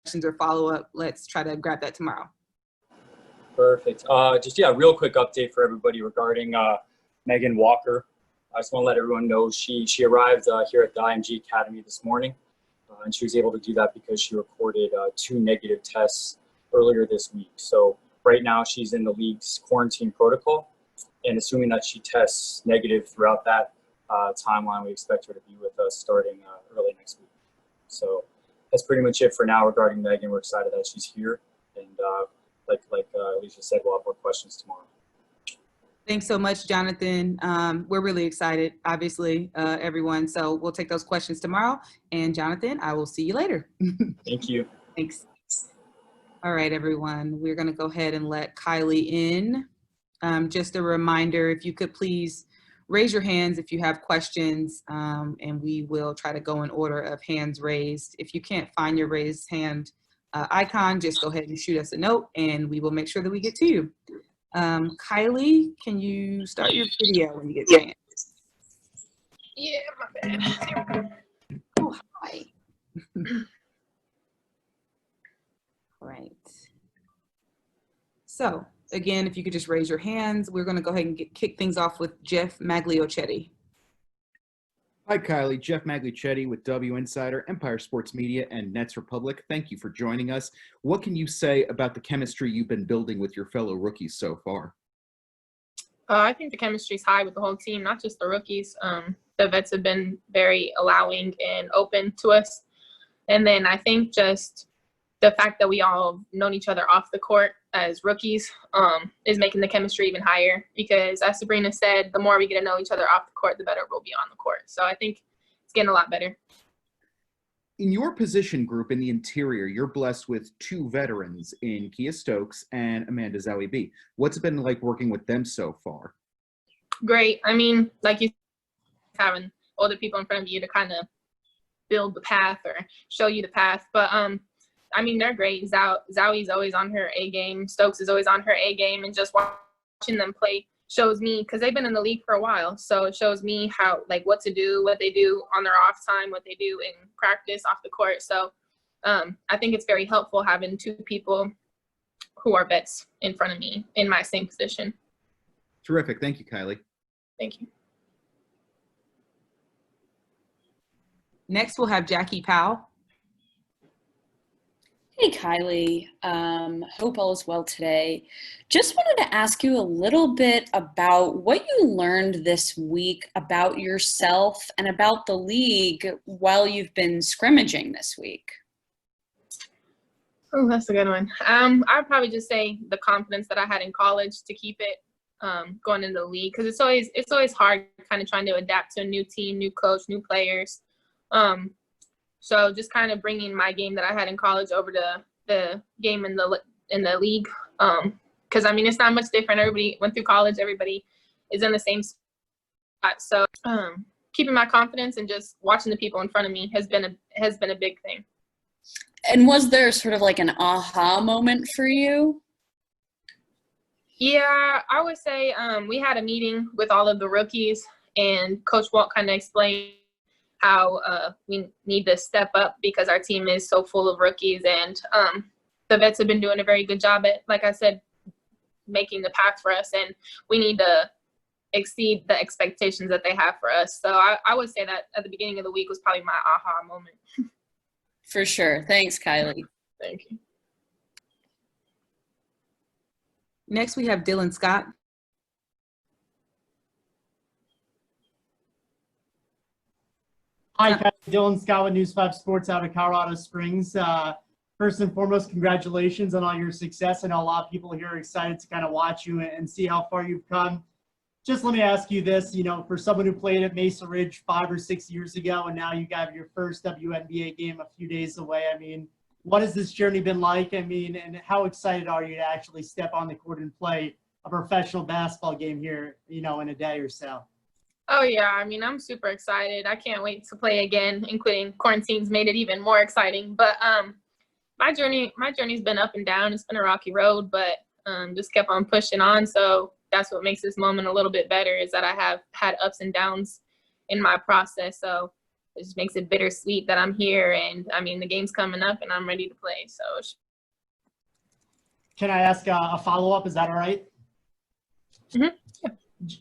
questions or follow-up, let's try to grab that tomorrow. Perfect. Real quick update for everybody regarding Megan Walker. I just want to let everyone know she arrived here at the IMG Academy this morning, and she was able to do that because she recorded 2 negative tests earlier this week. So right now she's in the league's quarantine protocol, and assuming that she tests negative throughout that timeline, we expect her to be with us starting early next week. So that's pretty much it for now regarding Megan. We're excited that she's here, and like Alicia said, we'll have more questions tomorrow. Thanks so much, Jonathan. We're really excited, obviously, everyone. So we'll take those questions tomorrow. And Jonathan, I will see you later. Thank you. Thanks. All right, everyone. We're going to go ahead and let Kylee in. Just a reminder, if you could please raise your hands if you have questions, and we will try to go in order of hands raised. If you can't find your raised hand icon, just go ahead and shoot us a note, and we will make sure that we get to you. Kylee, can you start your video when you get a chance? Yeah, my bad. Oh, hi. All right. So again, if you could just raise your hands, we're going to go ahead and kick things off with Jeff Magliocchetti. Hi, Kylee. Jeff Magliocchetti with W Insider, Empire Sports Media, and Nets Republic. Thank you for joining us. What can you say about the chemistry you've been building with your fellow rookies so far? I think the chemistry's high with the whole team, not just the rookies. The vets have been very allowing and open to us. And then I think just the fact that we all known each other off the court as rookies is making the chemistry even higher, because as Sabrina said, the more we get to know each other off the court, the better we'll be on the court. So I think it's getting a lot better. In your position group in the interior, you're blessed with 2 veterans in Kia Stokes and Amanda Zawibi. What's it been like working with them so far? Great. I mean, like you having older people in front of you to kind of build the path or show you the path. But I mean, they're great. Zoe's always on her A game. Stokes is always on her A game, and just watching them play shows me, because they've been in the league for a while, so it shows me how, like, what to do, what they do on their off time, what they do in practice off the court. So I think it's very helpful having 2 people who are vets in front of me in my same position. Terrific. Thank you, Kylee. Thank you. Next, we'll have Jackie Powell. Hey, Kylee. Hope all is well today. Just wanted to ask you a little bit about what you learned this week about yourself and about the league while you've been scrimmaging this week. Oh, that's a good one. I'd probably just say the confidence that I had in college to keep it going into the league, because it's always hard kind of trying to adapt to a new team, new coach, new players. So just kind of bringing my game that I had in college over to the game in the league, because I mean, it's not much different. Everybody went through college. Everybody is in the same spot. So keeping my confidence and just watching the people in front of me has been a big thing. And was there sort of like an aha moment for you? Yeah, I would say we had a meeting with all of the rookies, and Coach Walt kind of explained how we need to step up because our team is so full of rookies, and the vets have been doing a very good job at, like I said, making the path for us, and we need to exceed the expectations that they have for us. So I would say that at the beginning of the week was probably my aha moment. For sure. Thanks, Kylee. Thank you. Next, we have Dylan Scott. Hi, Dylan Scott with News 5 Sports out of Colorado Springs. First and foremost, congratulations on all your success. I know a lot of people here are excited to kind of watch you and see how far you've come. Just let me ask you this, you know, for someone who played at Mesa Ridge 5 or 6 years ago, and now you got your first WNBA game a few days away. I mean, what has this journey been like? I mean, and how excited are you to actually step on the court and play a professional basketball game here, you know, in a day or so? Oh, yeah. I mean, I'm super excited. I can't wait to play again, including quarantine's made it even more exciting. But my journey's been up and down. It's been a rocky road, but just kept on pushing on. So that's what makes this moment a little bit better, is that I have had ups and downs in my process. So it just makes it bittersweet that I'm here. And I mean, the game's coming up and I'm ready to play. So. Can I ask a follow-up? Is that all right? Mm-hmm.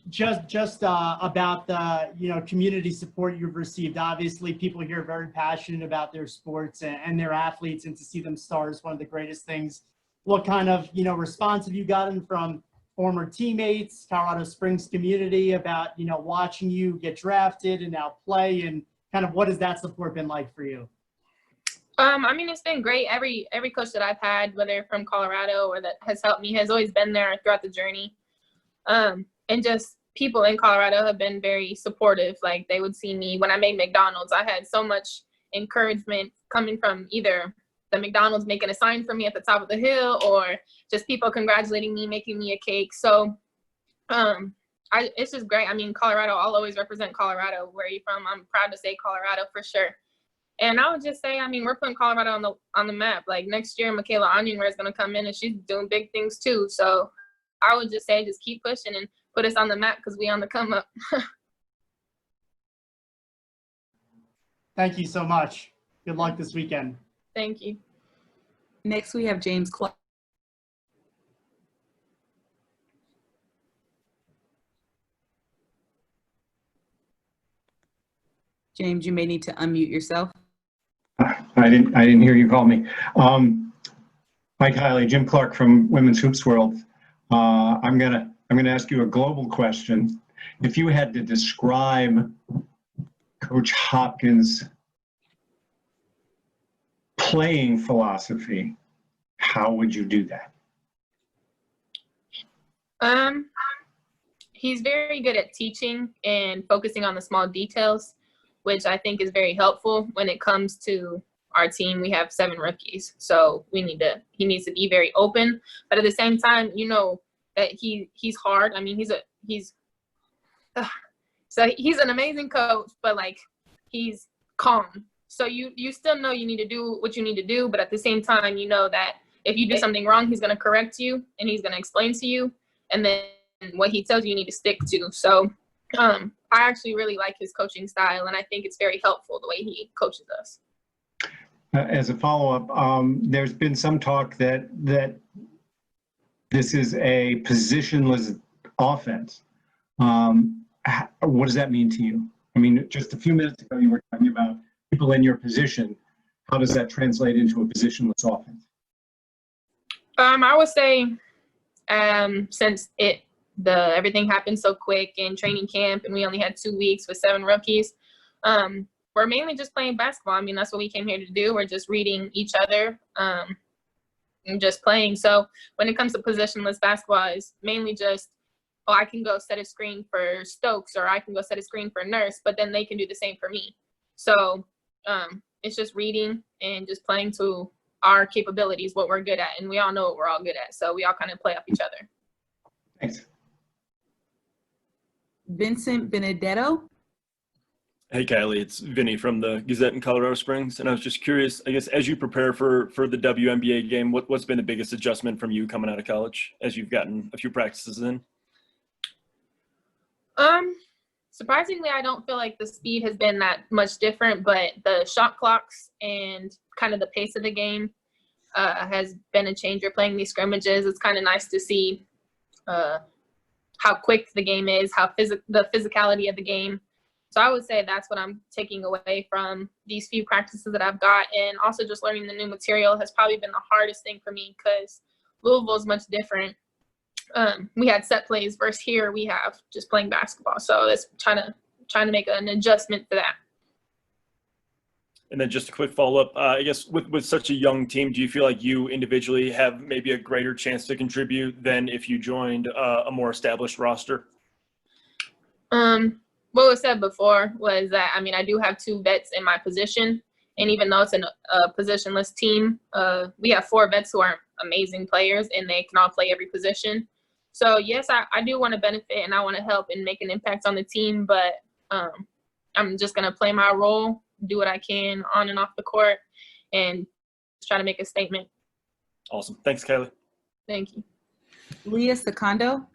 Just about the community support you've received. Obviously, people here are very passionate about their sports and their athletes, and to see them start is one of the greatest things. What kind of response have you gotten from former teammates, Colorado Springs community about watching you get drafted and now play, and kind of what has that support been like for you? I mean, it's been great. Every coach that I've had, whether from Colorado or that has helped me, has always been there throughout the journey. And just people in Colorado have been very supportive. Like, they would see me when I made McDonald's. I had so much encouragement coming from either the McDonald's making a sign for me at the top of the hill, or just people congratulating me, making me a cake. So it's just great. I mean, Colorado, I'll always represent Colorado. Where are you from? I'm proud to say Colorado for sure. And I would just say, I mean, we're putting Colorado on the map. Like, next year, Michaela Onyenware is going to come in, and she's doing big things too. So I would just say, just keep pushing and put us on the map, because we on the come up. Thank you so much. Good luck this weekend. Thank you. Next, we have James Clark. James, you may need to unmute yourself. I didn't hear you call me. Hi, Kylee. Jim Clark from Women's Hoops World. I'm gonna ask you a global question. If you had to describe Coach Hopkins' playing philosophy, how would you do that? He's very good at teaching and focusing on the small details, which I think is very helpful when it comes to our team. We have 7 rookies, so he needs to be very open, but at the same time, that he's hard. I mean, he's an amazing coach, but like, he's calm. So you still know you need to do what you need to do, but at the same time, that if you do something wrong, he's going to correct you and he's going to explain to you, and then what he tells you need to stick to. So I actually really like his coaching style, and I think it's very helpful the way he coaches us. As a follow-up, there's been some talk that this is a positionless offense. What does that mean to you? I mean, just a few minutes ago, you were talking about people in your position. How does that translate into a positionless offense? I would say, since everything happened so quick in training camp, and we only had 2 weeks with 7 rookies, we're mainly just playing basketball. I mean, that's what we came here to do. We're just reading each other and just playing. So when it comes to positionless basketball, it's mainly just, I can go set a screen for Stokes, or I can go set a screen for Nurse, but then they can do the same for me. So it's just reading and just playing to our capabilities, what we're good at. And we all know what we're all good at. So we all kind of play off each other. Thanks. Vincent Benedetto. Hey, Kylee, it's Vinny from the Gazette in Colorado Springs. And I was just curious, I guess, as you prepare for the WNBA game, what's been the biggest adjustment from you coming out of college as you've gotten a few practices in? Surprisingly, I don't feel like the speed has been that much different, but the shot clocks and kind of the pace of the game has been a changer. Playing these scrimmages, it's kind of nice to see how quick the game is, the physicality of the game. So I would say that's what I'm taking away from these few practices that I've got. And also just learning the new material has probably been the hardest thing for me, because Louisville is much different. We had set plays versus here we have just playing basketball. So it's trying to make an adjustment to that. And then just a quick follow-up, I guess with such a young team, do you feel like you individually have maybe a greater chance to contribute than if you joined a more established roster? What was said before was that, I mean, I do have 2 vets in my position, and even though it's a positionless team, we have 4 vets who are amazing players, and they can all play every position. So yes, I do want to benefit, and I want to help and make an impact on the team, but I'm just going to play my role, do what I can on and off the court, and just try to make a statement. Awesome. Thanks, Kylee. Thank you. Leah Secondo.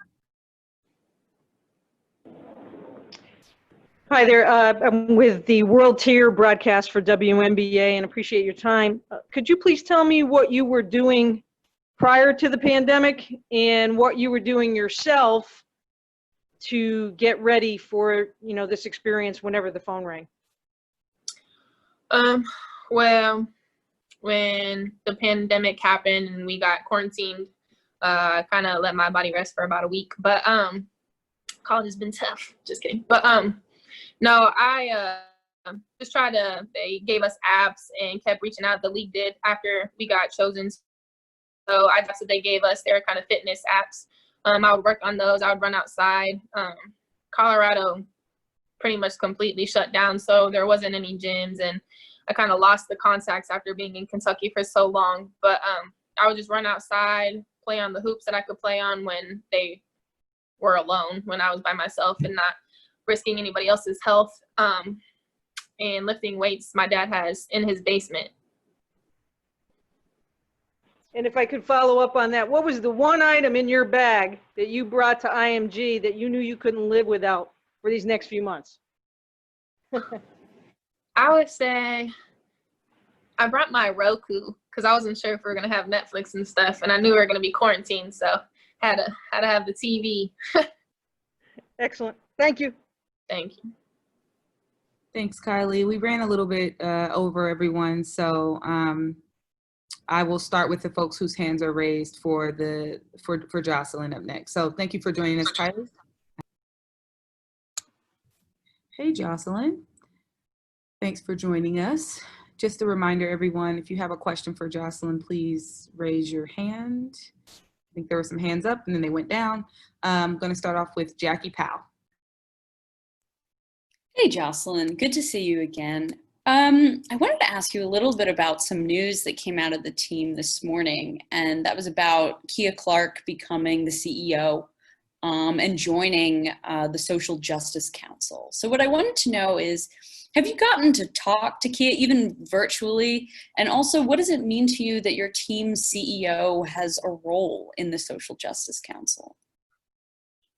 Hi, Hi there. I'm with the World Tier broadcast for WNBA and appreciate your time. Could you please tell me what you were doing prior to the pandemic and what you were doing yourself to get ready for, this experience whenever the phone rang? Well, when the pandemic happened and we got quarantined, I kind of let my body rest for about a week. But college has been tough. Just kidding. But no, I just tried to. They gave us apps and kept reaching out. The league did after we got chosen. So that's what they gave us. They were kind of fitness apps. I would work on those. I would run outside. Colorado pretty much completely shut down, so there wasn't any gyms, and I kind of lost the contacts after being in Kentucky for so long. But I would just run outside, play on the hoops that I could play on when they were alone, when I was by myself and not risking anybody else's health, and lifting weights my dad has in his basement. And if I could follow up on that, what was the one item in your bag that you brought to IMG that you knew you couldn't live without for these next few months? I would say I brought my Roku because I wasn't sure if we were going to have Netflix and stuff, and I knew we were going to be quarantined, so had to have the TV. Excellent. Thank you. Thank you. Thanks, Kylie. We ran a little bit over everyone, so I will start with the folks whose hands are raised for Jocelyn up next. So thank you for joining us, Kylie. Hey, Jocelyn. Thanks for joining us. Just a reminder, everyone, if you have a question for Jocelyn, please raise your hand. I think there were some hands up and then they went down. I'm going to start off with Jackie Powell. Hey, Jocelyn. Good to see you again. I wanted to ask you a little bit about some news that came out of the team this morning, and that was about Kia Clark becoming the CEO and joining the Social Justice Council. So what I wanted to know is, have you gotten to talk to Kia, even virtually? And also, what does it mean to you that your team's CEO has a role in the Social Justice Council?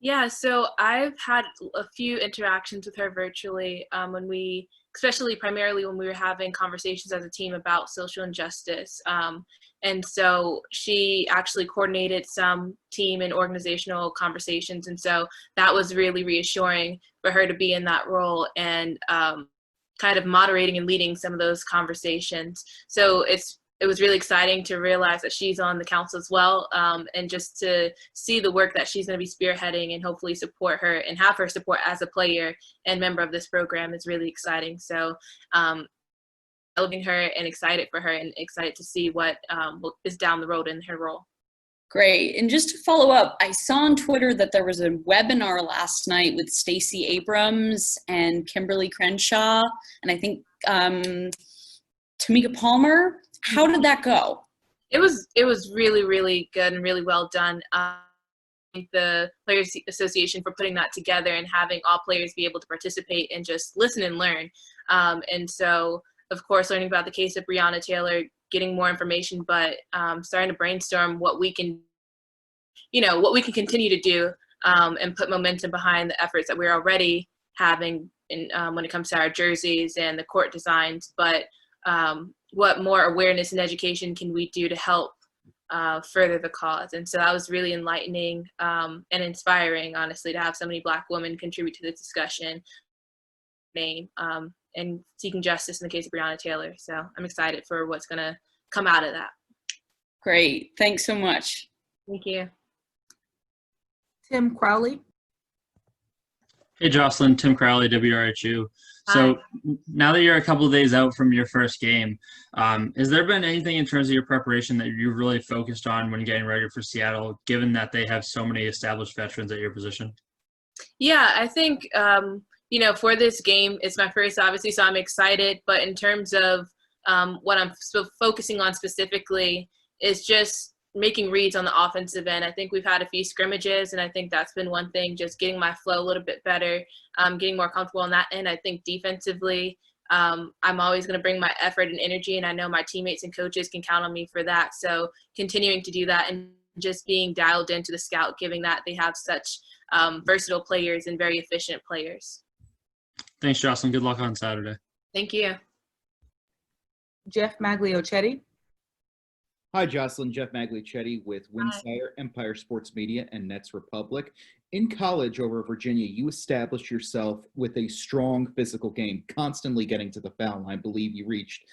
Yeah, so I've had a few interactions with her virtually especially primarily when we were having conversations as a team about social injustice. And so she actually coordinated some team and organizational conversations. And so that was really reassuring for her to be in that role and kind of moderating and leading some of those conversations. So it was really exciting to realize that she's on the council as well, and just to see the work that she's going to be spearheading and hopefully support her and have her support as a player and member of this program is really exciting. So loving her and excited for her and excited to see what is down the road in her role. Great. And just to follow up, I saw on Twitter that there was a webinar last night with Stacey Abrams and Kimberly Crenshaw, and I think Tamika Palmer. How did that go? It was really, really good and really well done. Thank the Players Association for putting that together and having all players be able to participate and just listen and learn. And so, of course, learning about the case of Breonna Taylor, getting more information, but starting to brainstorm what we can continue to do and put momentum behind the efforts that we're already having when it comes to our jerseys and the court designs. But what more awareness and education can we do to help further the cause? And so that was really enlightening and inspiring, honestly, to have so many Black women contribute to this discussion and seeking justice in the case of Breonna Taylor. So I'm excited for what's going to come out of that. Great. Thanks so much. Thank you. Tim Crowley. Hey, Jocelyn, Tim Crowley, WRHU. So now that you're a couple of days out from your first game, has there been anything in terms of your preparation that you've really focused on when getting ready for Seattle, given that they have so many established veterans at your position? Yeah, I think, for this game, it's my first, obviously, so I'm excited. But in terms of what I'm focusing on specifically is just making reads on the offensive end. I think we've had a few scrimmages, and I think that's been one thing, just getting my flow a little bit better, getting more comfortable on that end. I think defensively, I'm always going to bring my effort and energy, and I know my teammates and coaches can count on me for that. So continuing to do that and just being dialed into the scout, given that they have such versatile players and very efficient players. Thanks, Jocelyn. Good luck on Saturday. Thank you. Jeff Magliocchetti. Hi, Jocelyn. Jeff Magliocchetti with Winsider, Empire Sports Media, and Nets Republic. In college over at Virginia, you established yourself with a strong physical game, constantly getting to the foul line. I believe you reached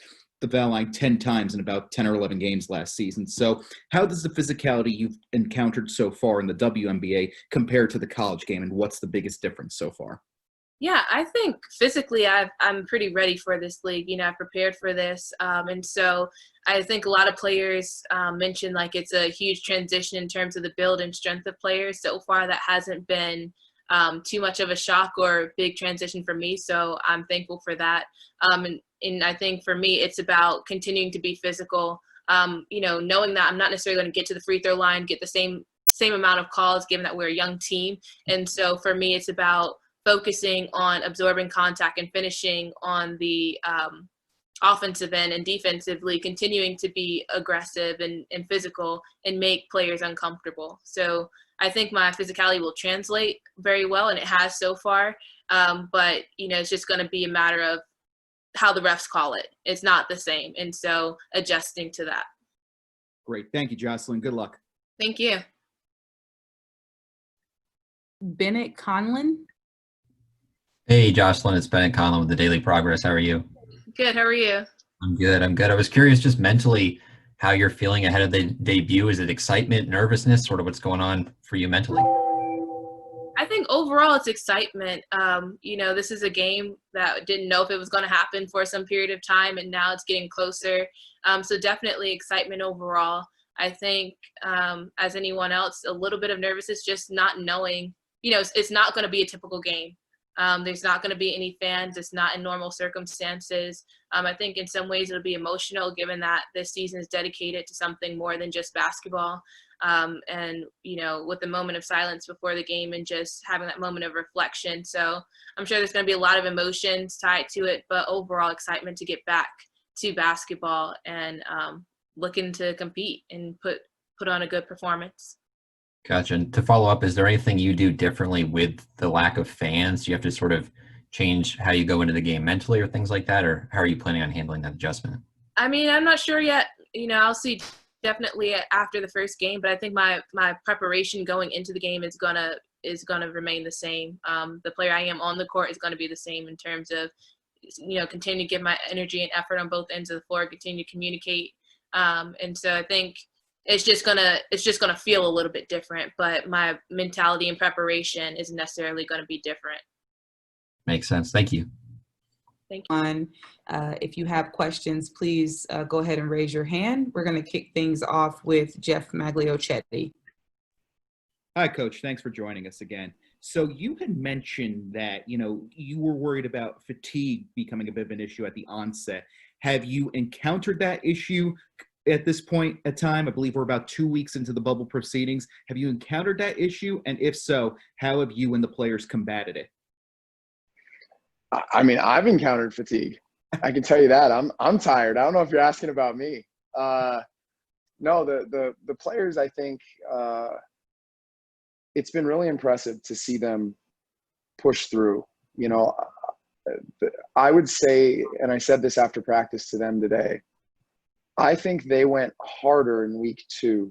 the foul line 10 times in about 10 or 11 games last season. So how does the physicality you've encountered so far in the WNBA compare to the college game, and what's the biggest difference so far? Yeah, I think physically I'm pretty ready for this league. You know, I've prepared for this. And so I think a lot of players mentioned like it's a huge transition in terms of the build and strength of players. So far, that hasn't been too much of a shock or big transition for me. So I'm thankful for that. And I think for me, it's about continuing to be physical, you know, knowing that I'm not necessarily going to get to the free throw line, get the same amount of calls, given that we're a young team. And so for me, it's about focusing on absorbing contact and finishing on the offensive end, and defensively continuing to be aggressive and physical and make players uncomfortable. So I think my physicality will translate very well, and it has so far. But, you know, it's just going to be a matter of how the refs call it. It's not the same. And so adjusting to that. Great. Thank you, Jocelyn. Good luck. Thank you. Bennett Conlon. Hey, Jocelyn, it's Bennett Conlon with the Daily Progress. How are you? Good. How are you? I'm good. I was curious just mentally how you're feeling ahead of the debut. Is it excitement, nervousness, sort of what's going on for you mentally? I think overall it's excitement. You know, this is a game that didn't know if it was going to happen for some period of time, and now it's getting closer. So definitely excitement overall. I think as anyone else, a little bit of nervousness, just not knowing, you know, it's not going to be a typical game. There's not going to be any fans. It's not in normal circumstances. I think in some ways it'll be emotional, given that this season is dedicated to something more than just basketball. And, you know, with the moment of silence before the game and just having that moment of reflection. So I'm sure there's going to be a lot of emotions tied to it, but overall excitement to get back to basketball and looking to compete and put on a good performance. Gotcha. And to follow up, is there anything you do differently with the lack of fans? Do you have to sort of change how you go into the game mentally or things like that? Or how are you planning on handling that adjustment? I mean, I'm not sure yet. You know, I'll see definitely after the first game, but I think my preparation going into the game is gonna remain the same. The player I am on the court is gonna be the same in terms of, you know, continue to give my energy and effort on both ends of the floor, continue to communicate. And so I think it's just gonna feel a little bit different, but my mentality and preparation isn't necessarily gonna be different. Makes sense. Thank you. Thank you. If you have questions, please go ahead and raise your hand. We're going to kick things off with Jeff Magliocchetti. Hi, Coach. Thanks for joining us again. So you had mentioned that, you know, you were worried about fatigue becoming a bit of an issue at the onset. Have you encountered that issue at this point in time? I believe we're about 2 weeks into the bubble proceedings. Have you encountered that issue? And if so, how have you and the players combated it? I mean, I've encountered fatigue. I can tell you that. I'm tired. I don't know if you're asking about me. No, the players, I think it's been really impressive to see them push through. You know, I would say, and I said this after practice to them today, I think they went harder in week 2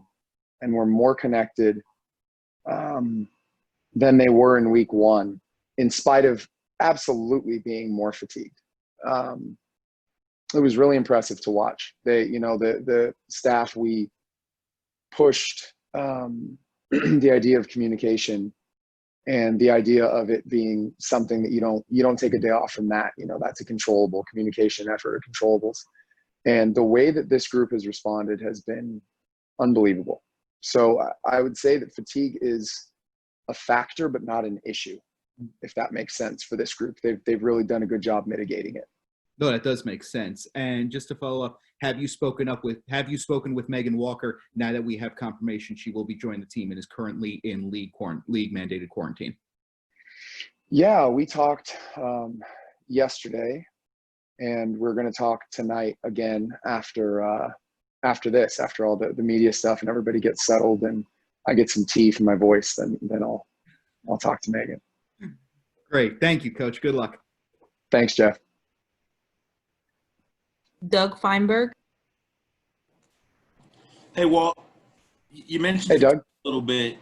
and were more connected than they were in week 1, in spite of absolutely being more fatigued. It was really impressive to watch. They, you know, the staff, we pushed the idea of communication and the idea of it being something that you don't take a day off from that. You know, that's a controllable communication effort, controllables. And the way that this group has responded has been unbelievable. So I would say that fatigue is a factor, but not an issue, if that makes sense for this group. They've really done a good job mitigating it. No, that does make sense. And just to follow up, have you spoken with Megan Walker now that we have confirmation she will be joining the team and is currently in league mandated quarantine? Yeah, we talked yesterday, and we're going to talk tonight again after all the media stuff and everybody gets settled and I get some tea from my voice, then I'll talk to Megan. Great. Thank you, Coach. Good luck. Thanks, Jeff. Doug Feinberg. Hey, Walt, you mentioned Hey, Doug. a little bit.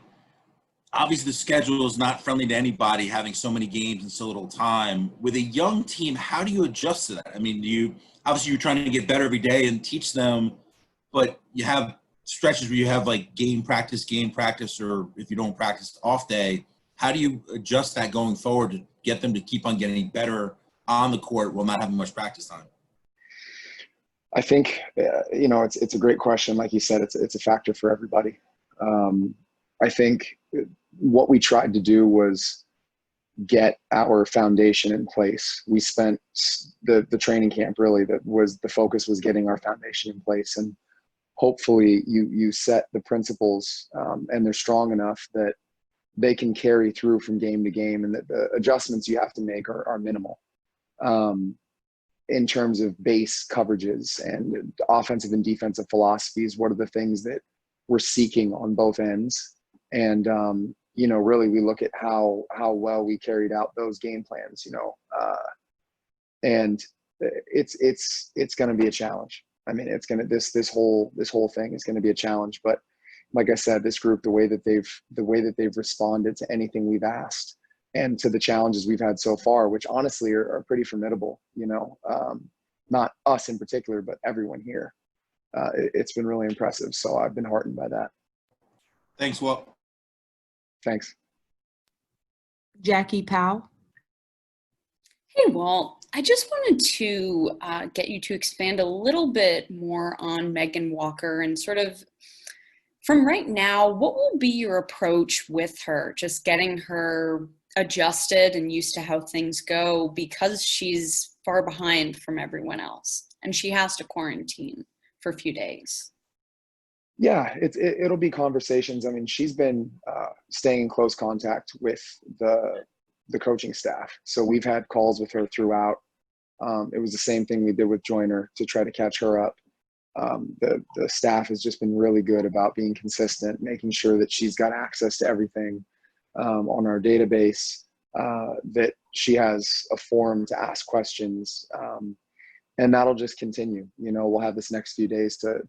Obviously, the schedule is not friendly to anybody, having so many games in so little time. With a young team, how do you adjust to that? I mean, obviously you're trying to get better every day and teach them, but you have stretches where you have like game practice, or if you don't practice, off day. How do you adjust that going forward to get them to keep on getting better on the court while not having much practice time? I think, it's a great question. Like you said, it's a factor for everybody. I think what we tried to do was get our foundation in place. We spent the training camp, really, the focus was getting our foundation in place. And hopefully you set the principles and they're strong enough that they can carry through from game to game, and that the adjustments you have to make are minimal. In terms of base coverages and offensive and defensive philosophies, what are the things that we're seeking on both ends? And, really we look at how well we carried out those game plans, and it's going to be a challenge. I mean, this whole thing is going to be a challenge, but like I said, this group, the way that they've responded to anything we've asked and to the challenges we've had so far, which honestly are pretty formidable, not us in particular, but everyone here. It's been really impressive. So I've been heartened by that. Thanks, Walt. Thanks. Jackie Powell. Hey, Walt, I just wanted to get you to expand a little bit more on Megan Walker and sort of from right now, what will be your approach with her? Just getting her adjusted and used to how things go, because she's far behind from everyone else and she has to quarantine for a few days. Yeah, it'll be conversations. I mean, she's been staying in close contact with the coaching staff. So we've had calls with her throughout. It was the same thing we did with Joyner to try to catch her up. The staff has just been really good about being consistent, making sure that she's got access to everything on our database, that she has a forum to ask questions. And that'll just continue. We'll have this next few days to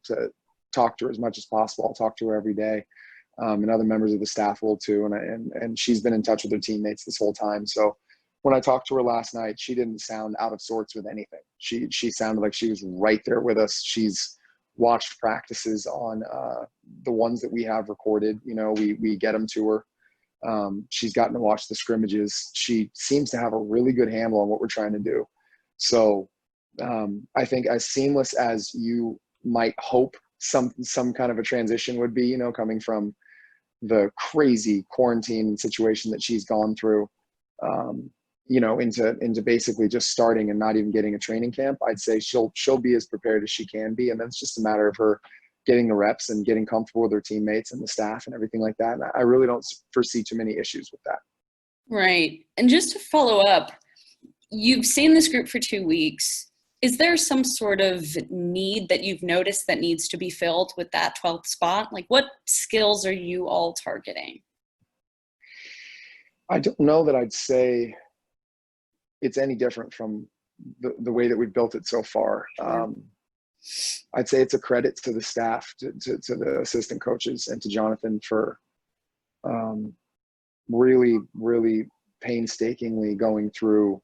talk to her as much as possible. I'll talk to her every day. And other members of the staff will too. And she's been in touch with her teammates this whole time. So when I talked to her last night, she didn't sound out of sorts with anything. She sounded like she was right there with us. She's watched practices on the ones that we have recorded. We get them to her. She's gotten to watch the scrimmages. She seems to have a really good handle on what we're trying to do. So I think as seamless as you might hope some kind of a transition would be, coming from the crazy quarantine situation that she's gone through, into basically just starting and not even getting a training camp. I'd say she'll be as prepared as she can be. And then it's just a matter of her getting the reps and getting comfortable with her teammates and the staff and everything like that. And I really don't foresee too many issues with that. Right. And just to follow up, you've seen this group for 2 weeks. Is there some sort of need that you've noticed that needs to be filled with that 12th spot? Like, what skills are you all targeting? I don't know that I'd say it's any different from the way that we've built it so far. I'd say it's a credit to the staff, to the assistant coaches, and to Jonathan for really, really painstakingly going through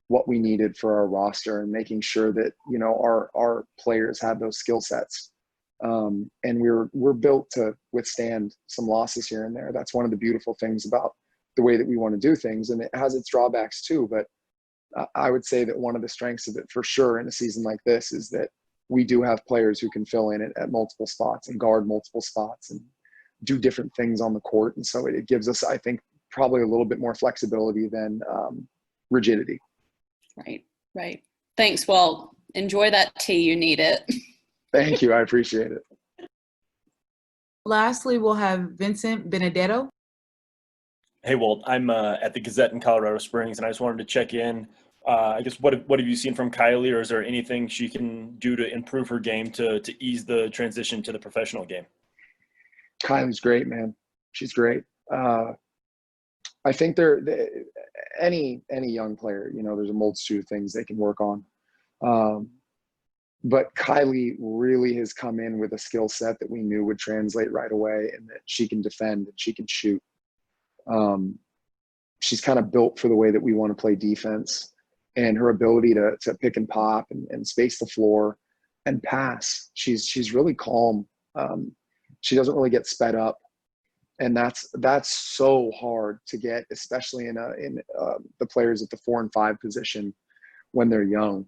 what we needed for our roster and making sure that our players had those skill sets, and we're built to withstand some losses here and there. That's one of the beautiful things about the way that we want to do things, and it has its drawbacks too. But I would say that one of the strengths of it for sure in a season like this is that we do have players who can fill in at multiple spots and guard multiple spots and do different things on the court, and so it gives us, I think, probably a little bit more flexibility than rigidity. Right. Thanks, Walt. Enjoy that tea. You need it. Thank you. I appreciate it. Lastly, we'll have Vincent Benedetto. Hey, Walt. I'm at the Gazette in Colorado Springs, and I just wanted to check in. I guess what have you seen from Kylee, or is there anything she can do to improve her game to ease the transition to the professional game? Kylie's great, man. She's great. I think any young player, you know, there's a multitude of things they can work on. But Kylee really has come in with a skill set that we knew would translate right away, and that she can defend and she can shoot. She's kind of built for the way that we want to play defense, and her ability to pick and pop and space the floor and pass. She's really calm. She doesn't really get sped up, and that's so hard to get, especially in the players at the 4 and 5 position when they're young.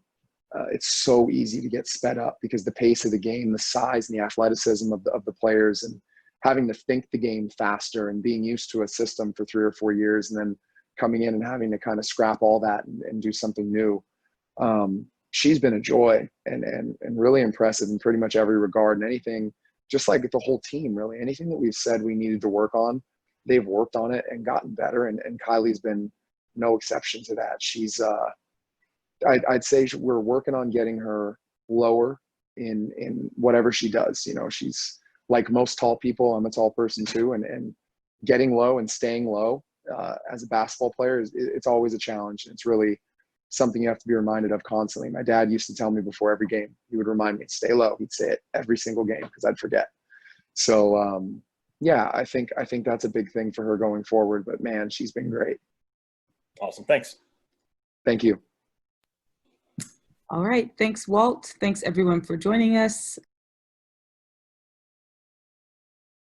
It's so easy to get sped up because the pace of the game, the size and the athleticism of the players, and having to think the game faster and being used to a system for 3 or 4 years and then coming in and having to kind of scrap all that and do something new. She's been a joy and really impressive in pretty much every regard, and anything, just like the whole team, really, anything that we've said we needed to work on, they've worked on it and gotten better. And Kylee's been no exception to that. She's, I'd say we're working on getting her lower in whatever she does. You know, she's like most tall people. I'm a tall person too, and getting low and staying low as a basketball player it's always a challenge. It's really something you have to be reminded of constantly. My dad used to tell me before every game, he would remind me, stay low. He'd say it every single game because I'd forget. So yeah, I think that's a big thing for her going forward. But man, she's been great. Awesome. Thanks. Thank you. All right. Thanks, Walt. Thanks, everyone, for joining us.